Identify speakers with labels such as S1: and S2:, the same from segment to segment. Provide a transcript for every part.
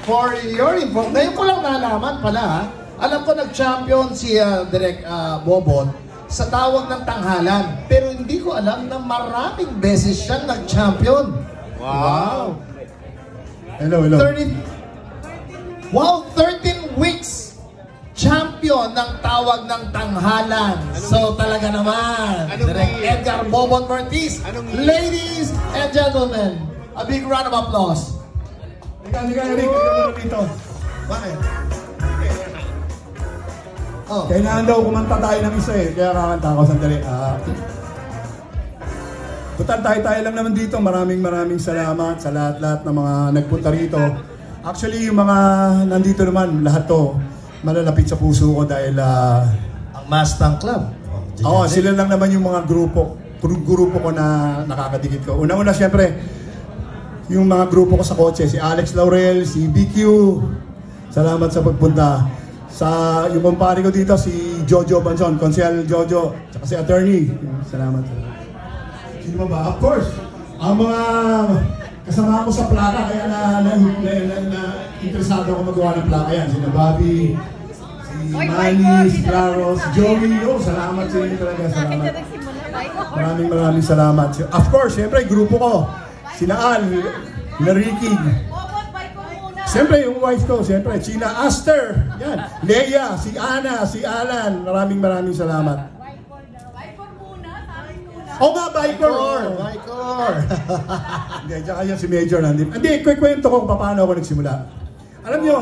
S1: for your info, ngayon ko lang nalaman pala ha. Alam ko nag-champion si Direk Bobot sa tawag ng tanghalan. Pero hindi ko alam na maraming beses siyang nag-champion. Wow!
S2: Hello, hello.
S1: 13 weeks champion ng tawag ng tanghalan. So talaga naman, Direk Edgar Bobot Ortiz. Ladies and gentlemen, a big round of applause.
S2: Liga, Eric, dito.
S1: Bakit? Oh.
S2: Kailangan daw kumanta tayo ng isa eh, kaya kakanta ako sandali. Butan tayo lang naman dito. Maraming salamat sa lahat-lahat ng mga nagpunta rito. Actually, yung mga nandito naman, lahat to, malalapit sa puso ko dahil
S1: ang Mustang Club.
S2: Oo, sila lang naman yung mga grupo ko na nakakadikit ko. Una-una, syempre, yung mga grupo ko sa kotse, si Alex Laurel, si BQ, salamat sa pagpunta. Yung kumpare ko dito, si Jojo Banson, Konsehal Jojo, tsaka si Attorney. Salamat. Sino ba? Of course, ang mga kasama ko sa plaka, kaya interesado ako magawa ng plaka yan. Sina Bobby, si Manny, si Claro, si Joey. Salamat sa inyo talaga. Salamat. Maraming salamat. Of course, siyempre, grupo ko. Sina Al, sina Ricky. Siyempre, yung wife ko, siyempre, China Aster, yan. Leia, si Ana, si Alan, maraming salamat.
S3: Bicor muna, sabi muna.
S2: Oo nga, Bicor. Hindi, tsaka yan si Major nandito. Hindi, kwento ko kung paano ako nagsimula. Alam nyo,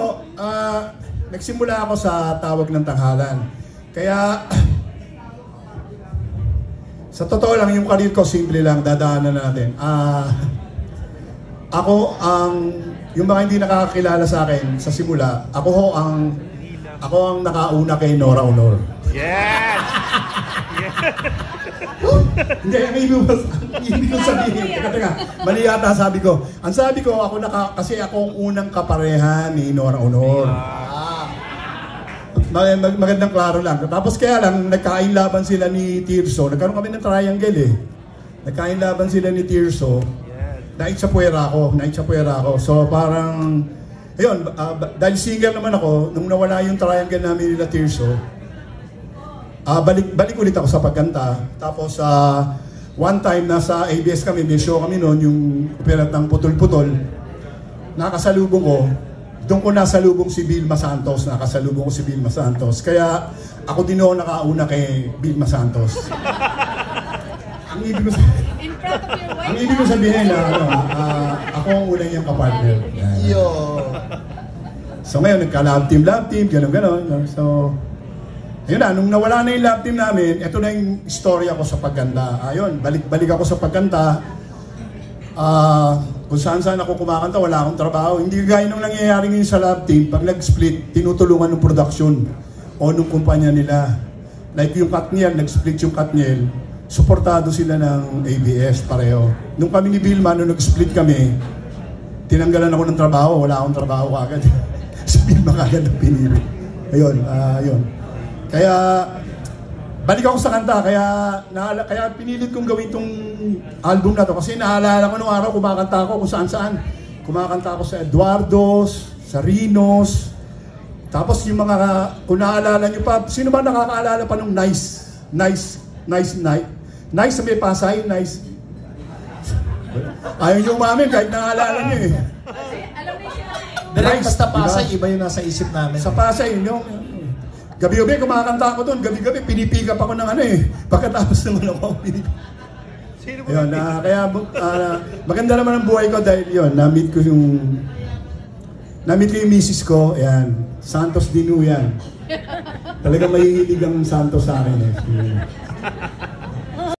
S2: nagsimula ako sa tawag ng tanghalan. Kaya, sa totoo lang, yung career ko, simple lang, dadaanan natin. Yung mga hindi nakakakilala sa akin sa simula, ako ang nakauna kay Nora Honor.
S4: Yes!
S2: Hindi, ang ibig ko sabihin. Teka, mali yata sabi ko. Ang sabi ko, kasi ako ang unang kaparehan ni Nora Honor. Magandang klaro lang. Tapos kaya lang, nagkain-laban sila ni Tirso. Nagkaroon kami ng triangle eh. Nagkain-laban sila ni Tirso. Naitsapuera ako. So parang, ayun, dahil singer naman ako, nung nawala yung triangle namin nila Tirso, balik ulit ako sa pagkanta. Tapos, one time, nasa ABS kami, may show kami noon, yung operat ng Putol-Putol, nakasalubong ko, doon ko nasalubong si Vilma Santos, Kaya, ako din ako nakauna kay Vilma Santos. Ang ibig ko sabihin na ako ang una niyang kapartner. So ngayon, nagka-love team, gano'n. So, ayun na, nung nawala na yung love team namin, ito na yung istorya ko sa pagkanta. Ayun, balik ako sa pagkanta. Kung saan ako kumakanta, wala akong trabaho. Hindi gaya nung nangyayari ngayon sa love team, pag nag-split, tinutulungan ng production o nung kumpanya nila. Like yung Katniel, nag-split yung Katniel, suportado sila ng ABS pareho. Nung kami ni Vilma, nung nag-split kami, tinanggalan ako ng trabaho, wala akong trabaho kagad. Si Vilma kagad ang pinili. Ayun. Kaya, balik ako sa kanta, kaya pinilit kong gawin tong album na to. Kasi naalala ko nung araw, kumakanta ako kung saan-saan. Kumakanta ako sa Eduardo's, sa Rinos. Tapos yung mga, kung naaalala nyo pa, sino ba nakakaalala pa nung Nice Night? Nice sa may Pasay, nice. Ayaw nyo umamin kahit naaalala nyo eh.
S1: Direk, basta Pasay, iba yung nasa isip namin.
S2: Sa Pasay, yun yung gabi-gabi kumakanta ako doon, gabi-gabi pinipikap ako ng pagkatapos naman ako ayun, kaya maganda naman ang buhay ko dahil yun, na-meet ko yung misis ko, ayan, Santos Dinu yan. Talagang mahihilig ang Santos sa akin eh.